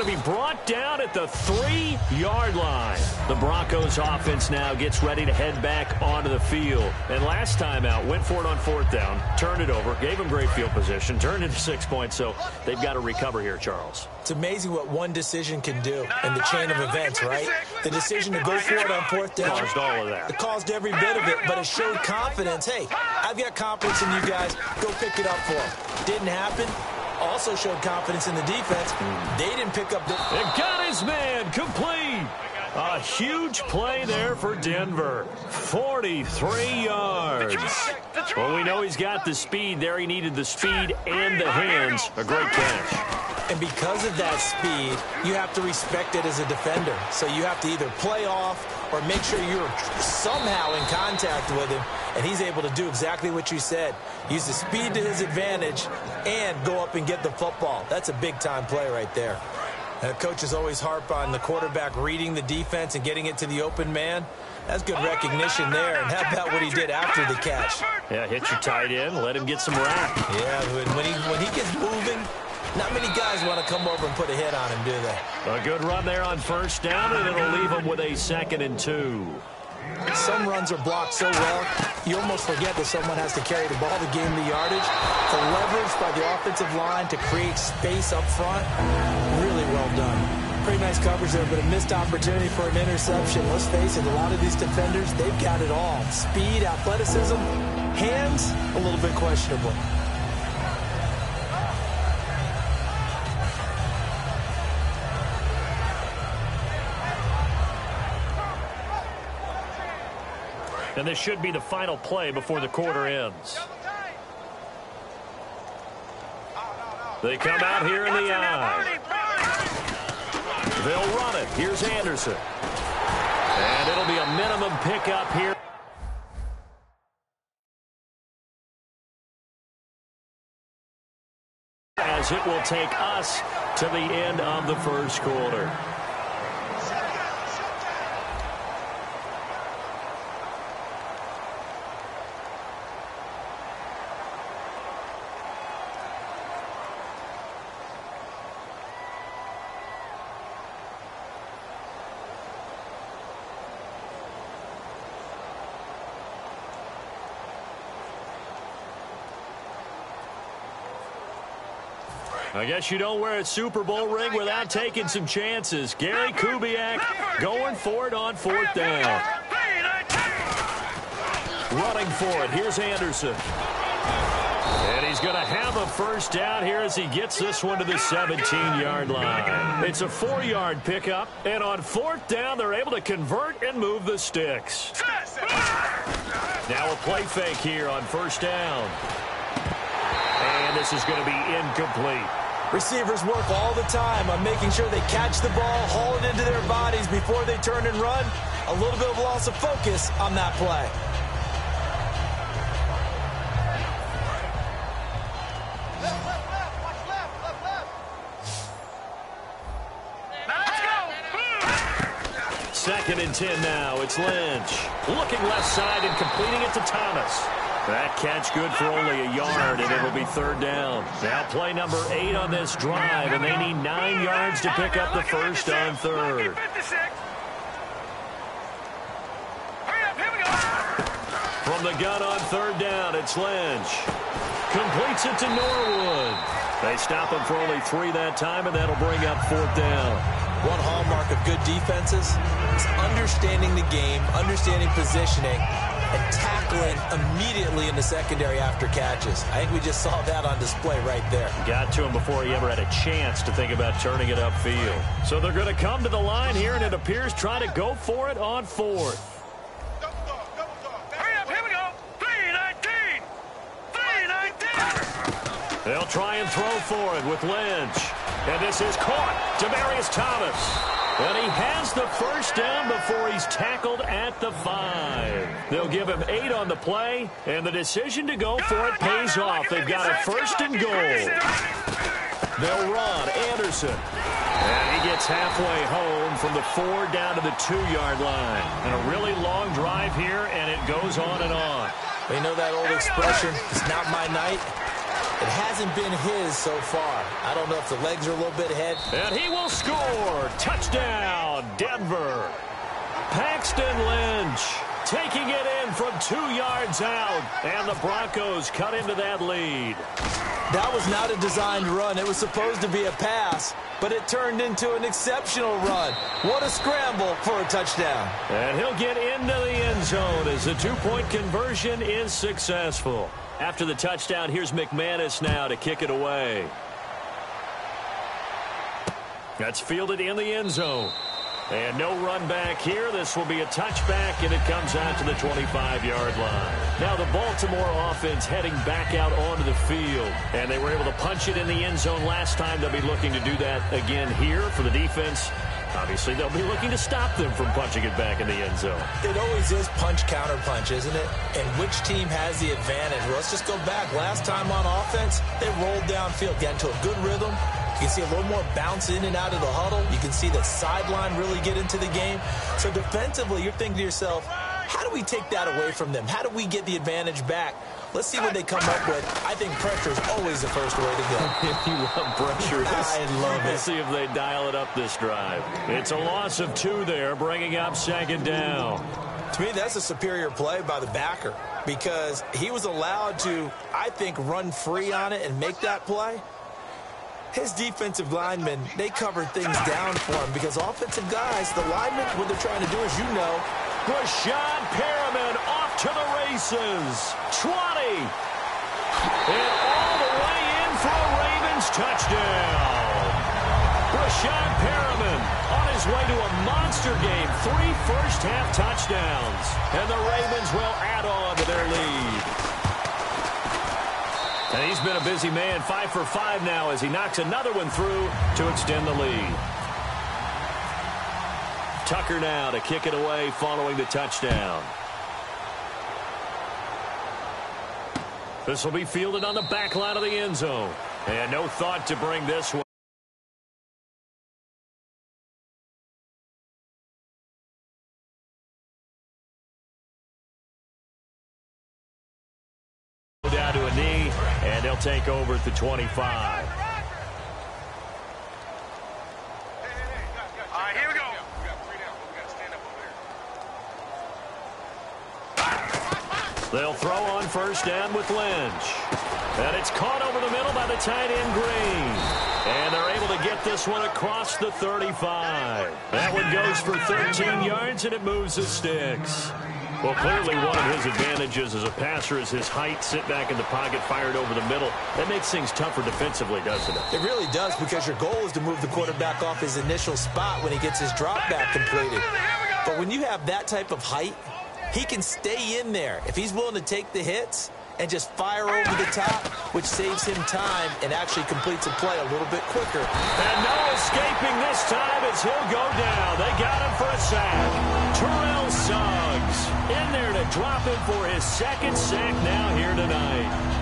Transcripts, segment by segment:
going to be brought down at the 3-yard line. The Broncos offense now gets ready to head back onto the field. And last time out, went for it on 4th down, turned it over, gave them great field position, turned into 6 points, so they've got to recover here, Charles. It's amazing what one decision can do in the chain of events, right? The decision to go for it on 4th down caused all of that. It caused every bit of it, but it showed confidence. Hey, I've got confidence in you guys. Go pick it up for them. Didn't happen. Also showed confidence in the defense. They didn't pick up the... It got his man complete. A huge play there for Denver. 43 yards. Well, we know he's got the speed there. He needed the speed and the hands. A great catch. And because of that speed, you have to respect it as a defender. So you have to either play off or make sure you're somehow in contact with him, and he's able to do exactly what you said. Use the speed to his advantage and go up and get the football. That's a big-time play right there. Coaches always harp on the quarterback reading the defense and getting it to the open man. That's good recognition there. And how about what he did after the catch? Yeah, hit your tight end, let him get some rap. Yeah, when he gets moving, not many guys want to come over and put a hit on him, do they? A good run there on 1st down, and it'll leave him with a 2nd and 2. Some runs are blocked so well, you almost forget that someone has to carry the ball to gain the yardage. The leverage by the offensive line to create space up front, really well done. Pretty nice coverage there, but a missed opportunity for an interception. Let's face it, a lot of these defenders, they've got it all. Speed, athleticism, hands, a little bit questionable. And this should be the final play before the quarter ends. They come out here in the eye. They'll run it. Here's Anderson. And it'll be a minimum pickup here. As it will take us to the end of the 1st quarter. I guess you don't wear a Super Bowl ring without taking some chances. Gary Kubiak going for it on 4th down. Running for it. Here's Anderson. And he's going to have a 1st down here as he gets this one to the 17-yard line. It's a 4-yard pickup, and on 4th down, they're able to convert and move the sticks. Now a play fake here on 1st down. And this is going to be incomplete. Receivers work all the time on making sure they catch the ball, haul it into their bodies before they turn and run. A little bit of loss of focus on that play. Second and 10 now. It's Lynch. Looking left side and completing it to Thomas. That catch good for only a yard, and it'll be 3rd down. Now play number 8 on this drive, and they need 9 yards to pick up the 1st on 3rd. From the gun on 3rd down, it's Lynch. Completes it to Norwood. They stop him for only 3 that time, and that'll bring up 4th down. One hallmark of good defenses is understanding the game, understanding positioning, and tackling immediately in the secondary after catches. I think we just saw that on display right there. Got to him before he ever had a chance to think about turning it upfield. So they're going to come to the line here, and it appears try to go for it on 4th. Hurry up, here we go. 3-19. 3-19. They'll try and throw for it with Lynch. And this is caught. Demaryius Thomas. And he has the 1st down before he's tackled at the 5. They'll give him 8 on the play, and the decision to go for it pays off. They've got a 1st and goal. They'll run. Anderson. And he gets halfway home from the 4 down to the 2-yard line. And a really long drive here, and it goes on and on. You know that old expression, it's not my night? It hasn't been his so far. I don't know if the legs are a little bit ahead. And he will score. Touchdown, Denver. Paxton Lynch taking it in from 2 yards out. And the Broncos cut into that lead. That was not a designed run. It was supposed to be a pass, but it turned into an exceptional run. What a scramble for a touchdown. And he'll get into the end zone as the 2-point conversion is successful. After the touchdown, here's McManus now to kick it away. That's fielded in the end zone. And no run back here. This will be a touchback, and it comes out to the 25-yard line. Now the Baltimore offense heading back out onto the field. And they were able to punch it in the end zone last time. They'll be looking to do that again here for the defense. Obviously, they'll be looking to stop them from punching it back in the end zone. It always is punch-counter-punch, isn't it? And which team has the advantage? Well, let's just go back. Last time on offense, they rolled downfield, got into a good rhythm. You can see a little more bounce in and out of the huddle. You can see the sideline really get into the game. So defensively, you're thinking to yourself, how do we take that away from them? How do we get the advantage back? Let's see what they come up with. I think pressure is always the first way to go. If you love pressure, I love it. Let's see if they dial it up this drive. It's a loss of 2 there, bringing up 2nd down. To me, that's a superior play by the backer because he was allowed to, I think, run free on it and make that play. His defensive linemen, they covered things down for him because offensive guys, the linemen, what they're trying to do, as you know, Rashad Perriman off to the races. 20. And all the way in for a Ravens touchdown. Rashad Perriman on his way to a monster game. 3 first-half touchdowns. And the Ravens will add on to their lead. And he's been a busy man, 5 for 5 now as he knocks another one through to extend the lead. Tucker now to kick it away following the touchdown. This will be fielded on the back line of the end zone. And no thought to bring this one. Down to a knee, and they'll take over at the 25. All right, here we go. They'll throw on first down with Lynch. And it's caught over the middle by the tight end Green. And they're able to get this one across the 35. That one goes for 13 yards, and it moves the sticks. Well, clearly one of his advantages as a passer is his height, sit back in the pocket, fired over the middle. That makes things tougher defensively, doesn't it? It really does because your goal is to move the quarterback off his initial spot when he gets his drop back completed. But when you have that type of height, he can stay in there if he's willing to take the hits and just fire over the top, which saves him time and actually completes a play a little bit quicker. And no escaping this time as he'll go down. They got him for a sack. Terrell Suggs in there to drop him for his 2nd sack now here tonight.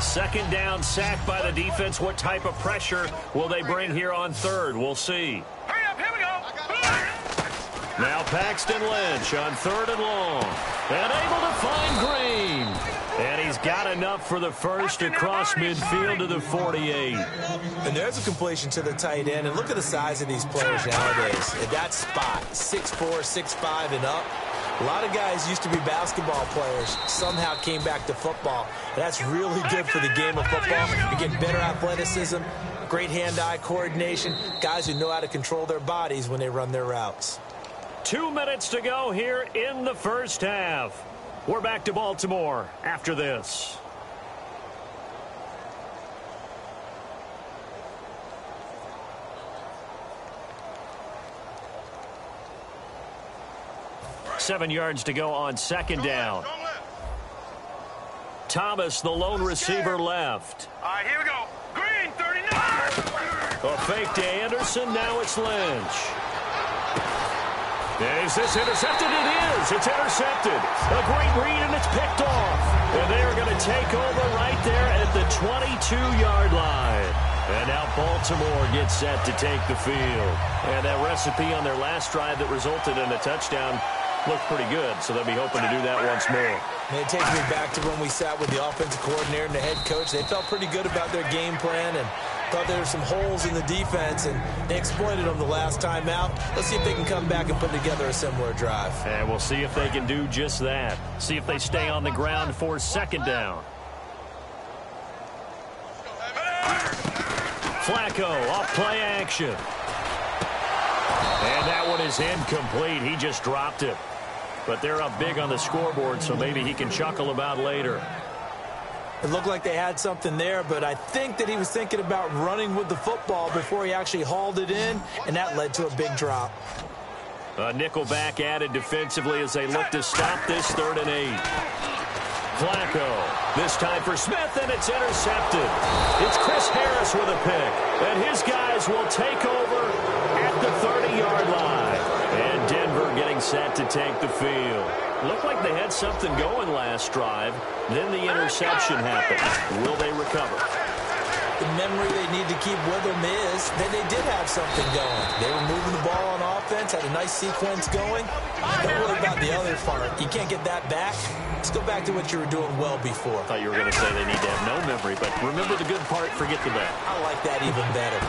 Second down, sack by the defense. What type of pressure will they bring here on 3rd? We'll see. Hurry up, here we go. Now Paxton Lynch on 3rd and long. And able to find Green. And he's got enough for the first across midfield to the 48. And there's a completion to the tight end. And look at the size of these players nowadays. At that spot, 6'4", 6'5", and up. A lot of guys used to be basketball players, somehow came back to football. And that's really good for the game of football. You get better athleticism, great hand-eye coordination, guys who know how to control their bodies when they run their routes. 2 minutes to go here in the first half. We're back to Baltimore after this. Seven yards to go on 2nd down. Thomas, the lone receiver, left. All right, here we go. Green, 39. A fake to Anderson. Now it's Lynch. Is this intercepted? It is. It's intercepted. A great read, and it's picked off. And they are going to take over right there at the 22-yard line. And now Baltimore gets set to take the field. And that recipe on their last drive that resulted in a touchdown looked pretty good, so they'll be hoping to do that once more. And it takes me back to when we sat with the offensive coordinator and the head coach. They felt pretty good about their game plan and thought there were some holes in the defense, and they exploited them the last time out. Let's see if they can come back and put together a similar drive. And we'll see if they can do just that. See if they stay on the ground for second down. Flacco off play action. And that one is incomplete. He just dropped it. But they're up big on the scoreboard, so maybe he can chuckle about later. It looked like they had something there, but I think that he was thinking about running with the football before he actually hauled it in, and that led to a big drop. A nickelback added defensively as they look to stop this 3rd and 8. Flacco, this time for Smith, and it's intercepted. It's Chris Harris with a pick, and his guys will take over at the 30-yard line. And Denver getting set to take the field. Looked like they had something going last drive. Then the interception happened. Will they recover? The memory they need to keep with them is that they did have something going. They were moving the ball on offense, had a nice sequence going. Don't worry about the other part. You can't get that back. Let's go back to what you were doing well before. I thought you were going to say they need to have no memory, but remember the good part, forget the bad. I like that even better.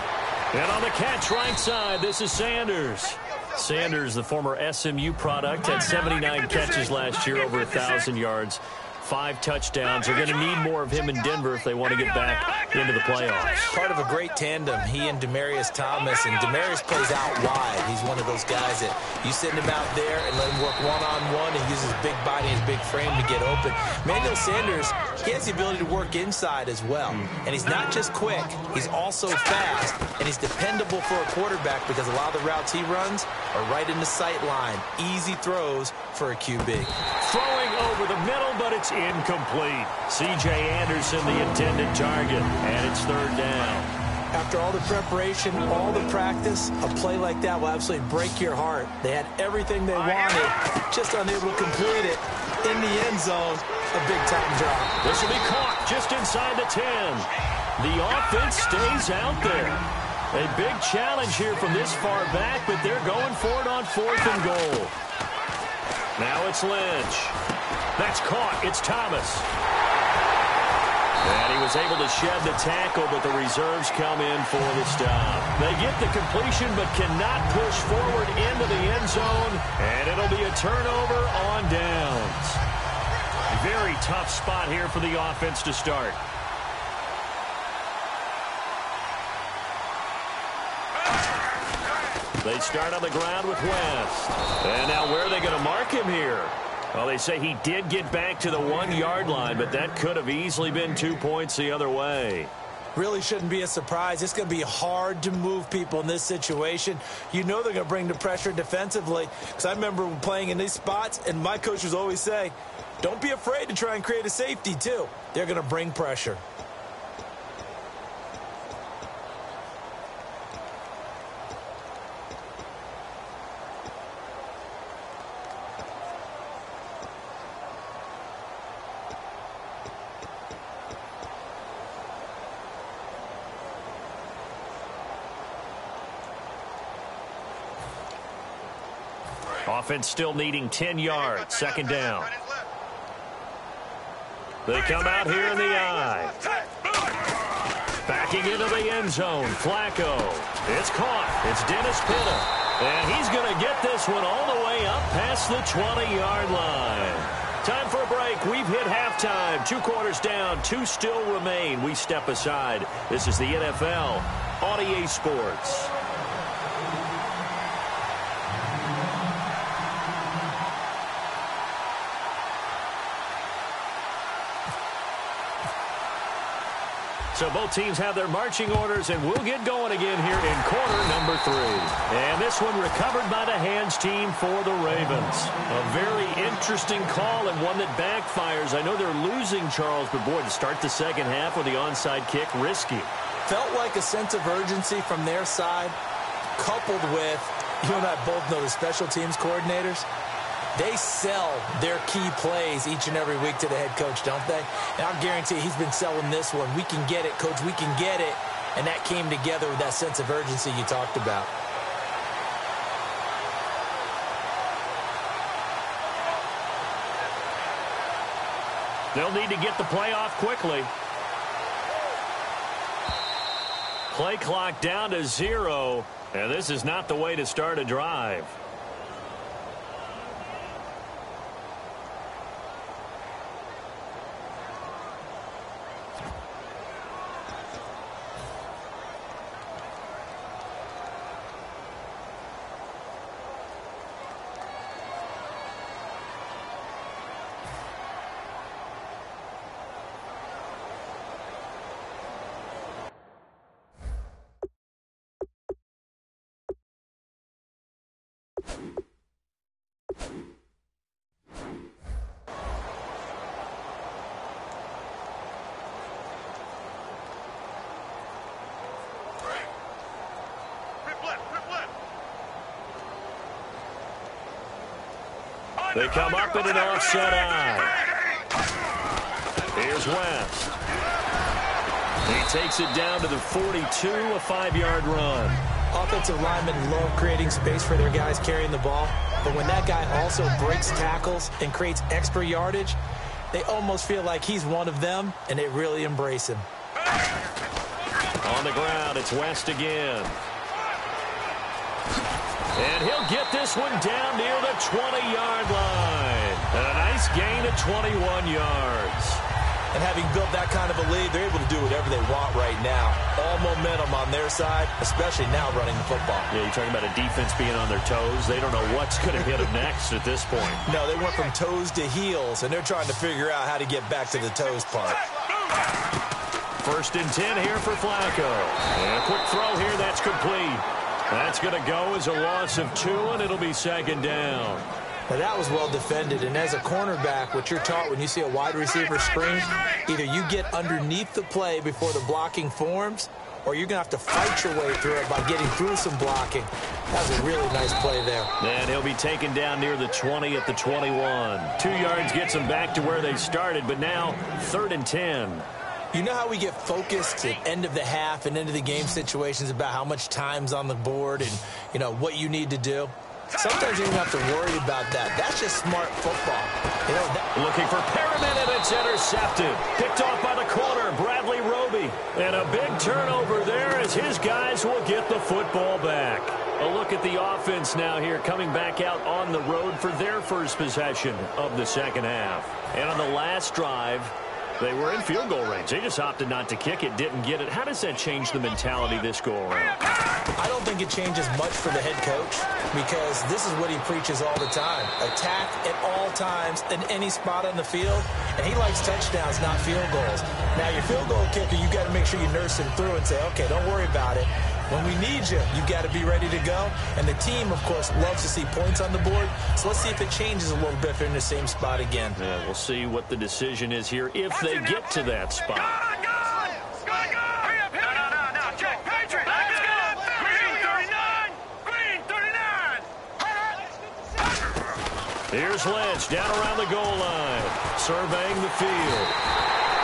And on the catch right side, this is Sanders. Sanders, the former SMU product, had 79 catches last year, over 1,000 yards. 5 touchdowns. They're going to need more of him in Denver if they want to get back into the playoffs. Part of a great tandem, he and Demarius Thomas. And Demarius plays out wide. He's one of those guys that you send him out there and let him work one-on-one and use his big body and his big frame to get open. Manuel Sanders, he has the ability to work inside as well. And he's not just quick, he's also fast, and he's dependable for a quarterback because a lot of the routes he runs are right in the sight line. Easy throws for a QB. Throwing over the middle, but it's incomplete. C.J. Anderson, the intended target, and it's 3rd down. After all the preparation, all the practice, a play like that will absolutely break your heart. They had everything they wanted, just unable to complete it. In the end zone, a big-time drop. This will be caught just inside the 10. The offense stays out there. A big challenge here from this far back, but they're going for it on 4th and goal. Now it's Lynch. That's caught. It's Thomas. And he was able to shed the tackle, but the reserves come in for the stop. They get the completion, but cannot push forward into the end zone, and it'll be a turnover on downs. Very tough spot here for the offense to start. They start on the ground with West. And now where are they going to mark him here? Well, they say he did get back to the 1-yard line, but that could have easily been 2 points the other way. Really shouldn't be a surprise. It's going to be hard to move people in this situation. You know they're going to bring the pressure defensively. Because I remember playing in these spots, and my coaches always say, don't be afraid to try and create a safety, too. They're going to bring pressure. Offense still needing 10 yards. 2nd down. They come out here in the I. Backing into the end zone. Flacco. It's caught. It's Dennis Pitta. And he's going to get this one all the way up past the 20-yard line. Time for a break. We've hit halftime. 2 quarters down. 2 still remain. We step aside. This is the NFL on EA Sports. So both teams have their marching orders, and we'll get going again here in quarter number 3. And this one recovered by the hands team for the Ravens. A very interesting call and one that backfires. I know they're losing, Charles, but boy, to start the second half with the onside kick, risky. Felt like a sense of urgency from their side, coupled with, you and I both know the special teams coordinators. They sell their key plays each and every week to the head coach, don't they? And I guarantee he's been selling this one. We can get it, coach. We can get it. and that came together with that sense of urgency you talked about. They'll need to get the play off quickly. Play clock down to 0, and this is not the way to start a drive. They come up in an offset eye. Here's West. He takes it down to the 42, a 5-yard run. Offensive linemen love creating space for their guys carrying the ball, but when that guy also breaks tackles and creates extra yardage, they almost feel like he's one of them, and they really embrace him. On the ground, it's West again. And he'll get this one down near the 20-yard line. And a nice gain of 21 yards. And having built that kind of a lead, they're able to do whatever they want right now. All momentum on their side, especially now running the football. Yeah, you're talking about a defense being on their toes. They don't know what's going to hit them next at this point. No, they went from toes to heels, and they're trying to figure out how to get back to the toes part. 1st and 10 here for Flacco. And a quick throw here, that's complete. That's going to go as a loss of 2, and it'll be 2nd down. Now, that was well defended, and as a cornerback, what you're taught when you see a wide receiver screen, either you get underneath the play before the blocking forms, or you're going to have to fight your way through it by getting through some blocking. That was a really nice play there. And he'll be taken down near the 20 at the 21. 2 yards gets them back to where they started, but now 3rd and 10. You know how we get focused at end of the half and end of the game situations about how much time's on the board and, you know, what you need to do? Sometimes you don't have to worry about that. That's just smart football. You know, looking for Perriman, and it's intercepted. Picked off by the corner, Bradley Roby. And a big turnover there as his guys will get the football back. A look at the offense now here, coming back out on the road for their first possession of the 2nd half. And on the last drive, they were in field goal range. They just opted not to kick it, didn't get it. How does that change the mentality this go around? I don't think it changes much for the head coach because this is what he preaches all the time. Attack at all times in any spot on the field, and he likes touchdowns, not field goals. Now, your field goal kicker, you got to make sure you nurse him through and say, okay, don't worry about it. When we need you, you got to be ready to go. And the team, of course, loves to see points on the board. So let's see if it changes a little bit if they're in the same spot again. Yeah, we'll see what the decision is here if they get to that spot. Here's Lynch down around the goal line, surveying the field.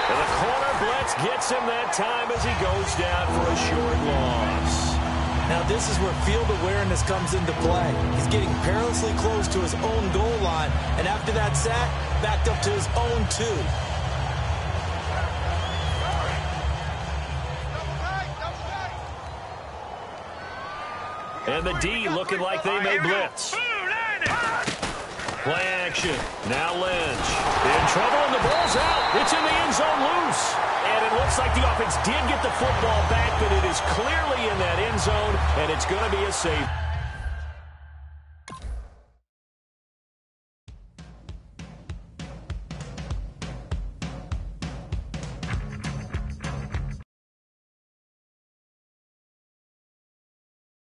And the corner blitz gets him that time as he goes down for a short loss. Now this is where field awareness comes into play. He's getting perilously close to his own goal line, and after that sack, backed up to his own 2. And the D looking like they may blitz. Play action. Now Lynch. In trouble, and the ball's out. It's in the end zone loose. And it looks like the offense did get the football back, but it is clearly in that end zone, and it's going to be a safe.